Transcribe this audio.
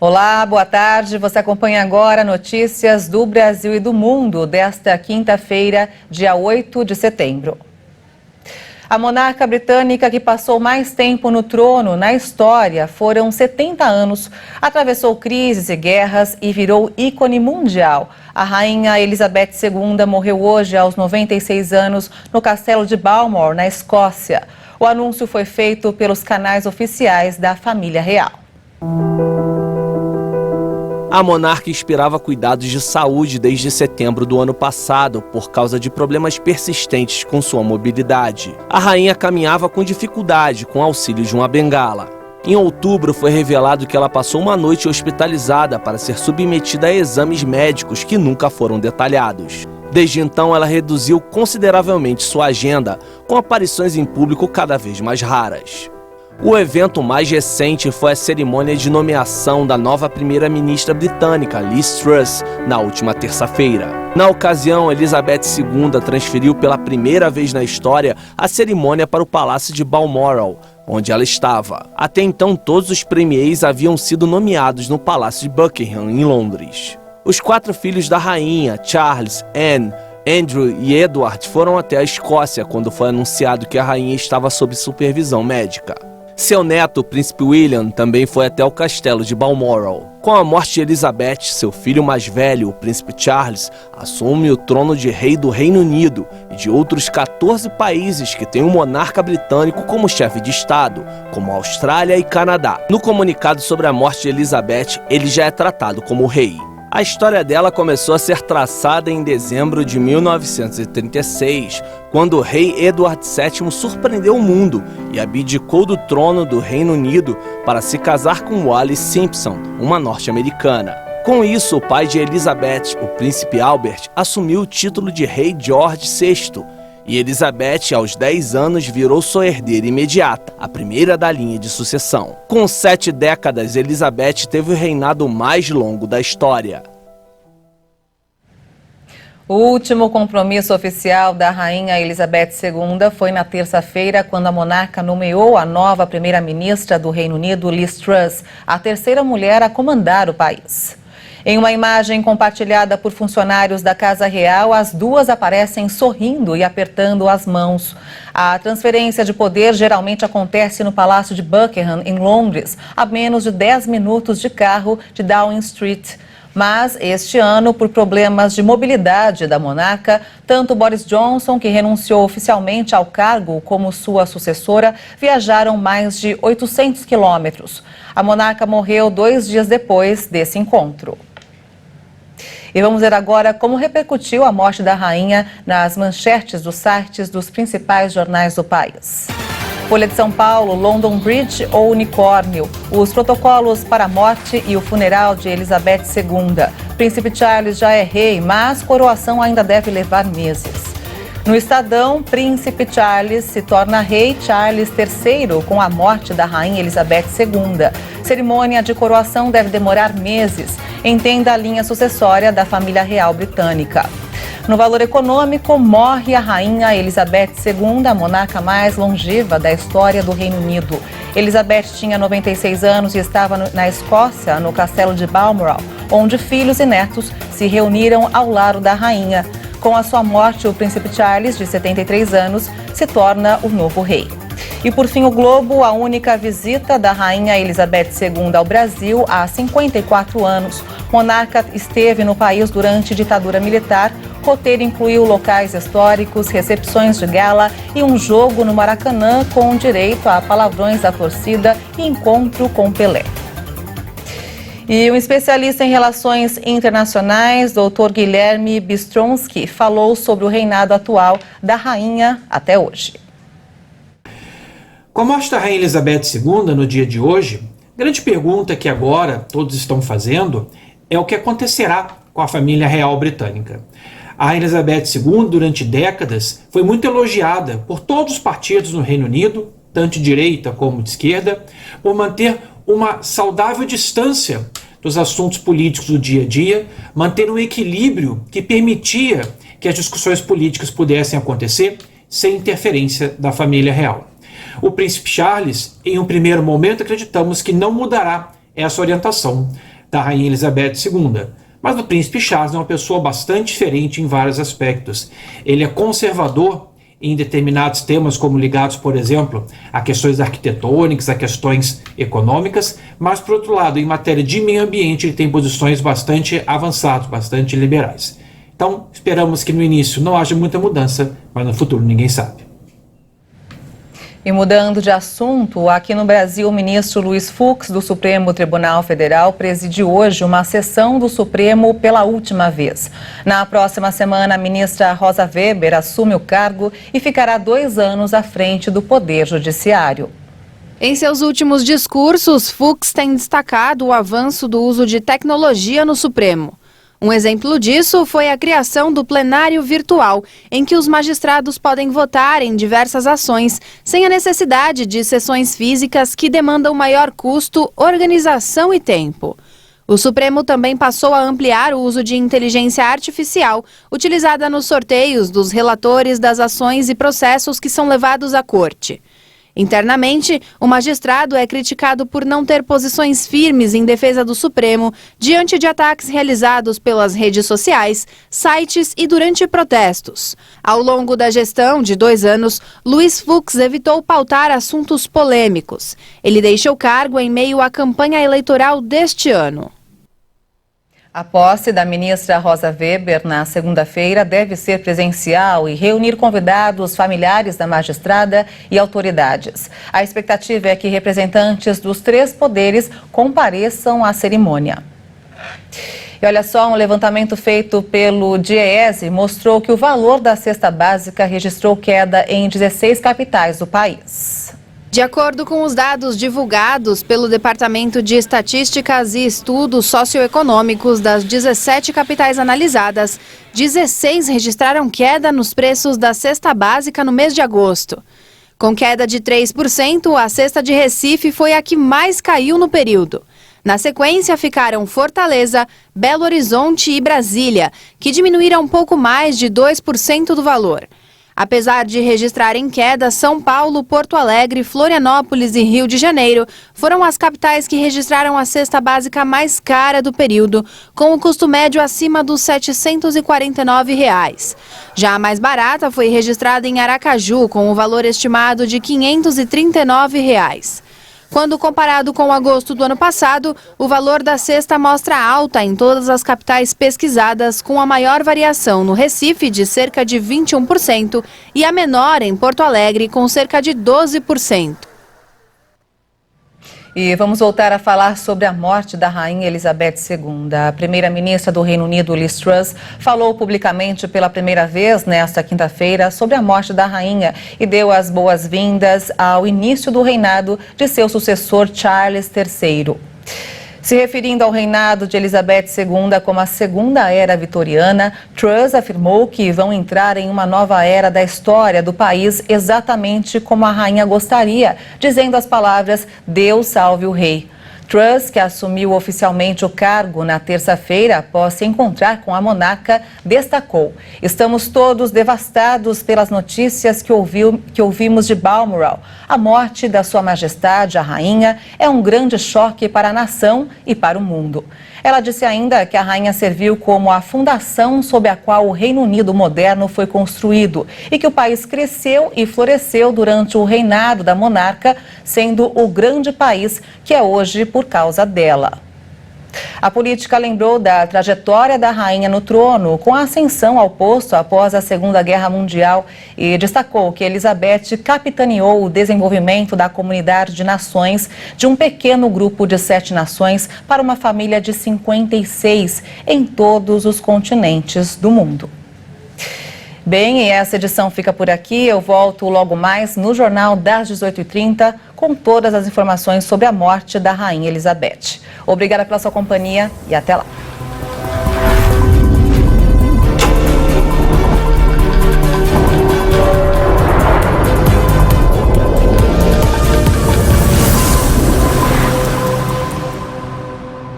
Olá, boa tarde. Você acompanha agora notícias do Brasil e do mundo desta quinta-feira, dia 8 de setembro. A monarca britânica que passou mais tempo no trono na história, foram 70 anos, atravessou crises e guerras e virou ícone mundial. A rainha Elizabeth II morreu hoje aos 96 anos no castelo de Balmoral, na Escócia. O anúncio foi feito pelos canais oficiais da família real. A monarca inspirava cuidados de saúde desde setembro do ano passado, por causa de problemas persistentes com sua mobilidade. A rainha caminhava com dificuldade, com auxílio de uma bengala. Em outubro, foi revelado que ela passou uma noite hospitalizada para ser submetida a exames médicos que nunca foram detalhados. Desde então, ela reduziu consideravelmente sua agenda, com aparições em público cada vez mais raras. O evento mais recente foi a cerimônia de nomeação da nova primeira-ministra britânica, Liz Truss, na última terça-feira. Na ocasião, Elizabeth II transferiu pela primeira vez na história a cerimônia para o Palácio de Balmoral, onde ela estava. Até então, todos os premiers haviam sido nomeados no Palácio de Buckingham, em Londres. Os 4 filhos da rainha, Charles, Anne, Andrew e Edward, foram até a Escócia quando foi anunciado que a rainha estava sob supervisão médica. Seu neto, o príncipe William, também foi até o castelo de Balmoral. Com a morte de Elizabeth, seu filho mais velho, o príncipe Charles, assume o trono de rei do Reino Unido e de outros 14 países que têm um monarca britânico como chefe de estado, como Austrália e Canadá. No comunicado sobre a morte de Elizabeth, ele já é tratado como rei. A história dela começou a ser traçada em dezembro de 1936, quando o rei Edward VII surpreendeu o mundo e abdicou do trono do Reino Unido para se casar com Wallis Simpson, uma norte-americana. Com isso, o pai de Elizabeth, o príncipe Albert, assumiu o título de rei George VI, e Elizabeth, aos 10 anos, virou sua herdeira imediata, a primeira da linha de sucessão. Com 7 décadas, Elizabeth teve o reinado mais longo da história. O último compromisso oficial da rainha Elizabeth II foi na terça-feira, quando a monarca nomeou a nova primeira-ministra do Reino Unido, Liz Truss, a terceira mulher a comandar o país. Em uma imagem compartilhada por funcionários da Casa Real, as duas aparecem sorrindo e apertando as mãos. A transferência de poder geralmente acontece no Palácio de Buckingham, em Londres, a menos de 10 minutos de carro de Downing Street. Mas, este ano, por problemas de mobilidade da monarca, tanto Boris Johnson, que renunciou oficialmente ao cargo, como sua sucessora, viajaram mais de 800 quilômetros. A monarca morreu 2 dias depois desse encontro. E vamos ver agora como repercutiu a morte da rainha nas manchetes dos sites dos principais jornais do país. Folha de São Paulo, London Bridge ou unicórnio? Os protocolos para a morte e o funeral de Elizabeth II. Príncipe Charles já é rei, mas coroação ainda deve levar meses. No Estadão, Príncipe Charles se torna rei Charles III com a morte da rainha Elizabeth II. Cerimônia de coroação deve demorar meses. Entenda a linha sucessória da família real britânica. No Valor Econômico, morre a rainha Elizabeth II, a monarca mais longeva da história do Reino Unido. Elizabeth tinha 96 anos e estava na Escócia, no castelo de Balmoral, onde filhos e netos se reuniram ao lado da rainha. Com a sua morte, o príncipe Charles, de 73 anos, se torna o novo rei. E por fim, o Globo, a única visita da rainha Elizabeth II ao Brasil há 54 anos. Monarca esteve no país durante ditadura militar. Roteiro incluiu locais históricos, recepções de gala e um jogo no Maracanã com direito a palavrões da torcida e encontro com Pelé. E um especialista em relações internacionais, Dr. Guilherme Bistronsky, falou sobre o reinado atual da rainha até hoje. Com a morte da rainha Elizabeth II no dia de hoje, a grande pergunta que agora todos estão fazendo é o que acontecerá com a família real britânica. A rainha Elizabeth II, durante décadas, foi muito elogiada por todos os partidos no Reino Unido, tanto de direita como de esquerda, por manter uma saudável distância dos assuntos políticos do dia a dia, manter um equilíbrio que permitia que as discussões políticas pudessem acontecer sem interferência da família real. O príncipe Charles, em um primeiro momento, acreditamos que não mudará essa orientação. da Rainha Elizabeth II. Mas o príncipe Charles é uma pessoa bastante diferente em vários aspectos. Ele é conservador em determinados temas, como ligados, por exemplo, a questões arquitetônicas, a questões econômicas, mas, por outro lado, em matéria de meio ambiente, ele tem posições bastante avançadas, bastante liberais. Então, esperamos que no início não haja muita mudança, mas no futuro ninguém sabe. E mudando de assunto, aqui no Brasil, o ministro Luiz Fux, do Supremo Tribunal Federal, presidiu hoje uma sessão do Supremo pela última vez. Na próxima semana, a ministra Rosa Weber assume o cargo e ficará 2 anos à frente do Poder Judiciário. Em seus últimos discursos, Fux tem destacado o avanço do uso de tecnologia no Supremo. Um exemplo disso foi a criação do plenário virtual, em que os magistrados podem votar em diversas ações, sem a necessidade de sessões físicas que demandam maior custo, organização e tempo. O Supremo também passou a ampliar o uso de inteligência artificial, utilizada nos sorteios dos relatores das ações e processos que são levados à corte. Internamente, o magistrado é criticado por não ter posições firmes em defesa do Supremo diante de ataques realizados pelas redes sociais, sites e durante protestos. Ao longo da gestão de 2 anos, Luiz Fux evitou pautar assuntos polêmicos. Ele deixa o cargo em meio à campanha eleitoral deste ano. A posse da ministra Rosa Weber na segunda-feira deve ser presencial e reunir convidados, familiares da magistrada e autoridades. A expectativa é que representantes dos 3 poderes compareçam à cerimônia. E olha só, um levantamento feito pelo DIEESE mostrou que o valor da cesta básica registrou queda em 16 capitais do país. De acordo com os dados divulgados pelo Departamento de Estatísticas e Estudos Socioeconômicos das 17 capitais analisadas, 16 registraram queda nos preços da cesta básica no mês de agosto. Com queda de 3%, a cesta de Recife foi a que mais caiu no período. Na sequência, ficaram Fortaleza, Belo Horizonte e Brasília, que diminuíram um pouco mais de 2% do valor. Apesar de registrarem queda, São Paulo, Porto Alegre, Florianópolis e Rio de Janeiro foram as capitais que registraram a cesta básica mais cara do período, com o custo médio acima dos R$ 749. Já a mais barata foi registrada em Aracaju, com o valor estimado de R$ 539. Quando comparado com agosto do ano passado, o valor da cesta mostra alta em todas as capitais pesquisadas, com a maior variação no Recife, de cerca de 21%, e a menor em Porto Alegre, com cerca de 12%. E vamos voltar a falar sobre a morte da Rainha Elizabeth II. A primeira-ministra do Reino Unido, Liz Truss, falou publicamente pela primeira vez nesta quinta-feira sobre a morte da rainha e deu as boas-vindas ao início do reinado de seu sucessor, Charles III. Se referindo ao reinado de Elizabeth II como a segunda era vitoriana, Truss afirmou que vão entrar em uma nova era da história do país exatamente como a rainha gostaria, dizendo as palavras "Deus salve o rei". Truss, que assumiu oficialmente o cargo na terça-feira após se encontrar com a monarca, destacou: "Estamos todos devastados pelas notícias que ouvimos de Balmoral. A morte da Sua Majestade, a rainha, é um grande choque para a nação e para o mundo." Ela disse ainda que a rainha serviu como a fundação sob a qual o Reino Unido moderno foi construído e que o país cresceu e floresceu durante o reinado da monarca, sendo o grande país que é hoje por causa dela. A política lembrou da trajetória da rainha no trono, com a ascensão ao posto após a Segunda Guerra Mundial, e destacou que Elizabeth capitaneou o desenvolvimento da comunidade de nações de um pequeno grupo de 7 nações para uma família de 56 em todos os continentes do mundo. Bem, e essa edição fica por aqui. Eu volto logo mais no Jornal das 18h30 com todas as informações sobre a morte da Rainha Elizabeth. Obrigada pela sua companhia e até lá.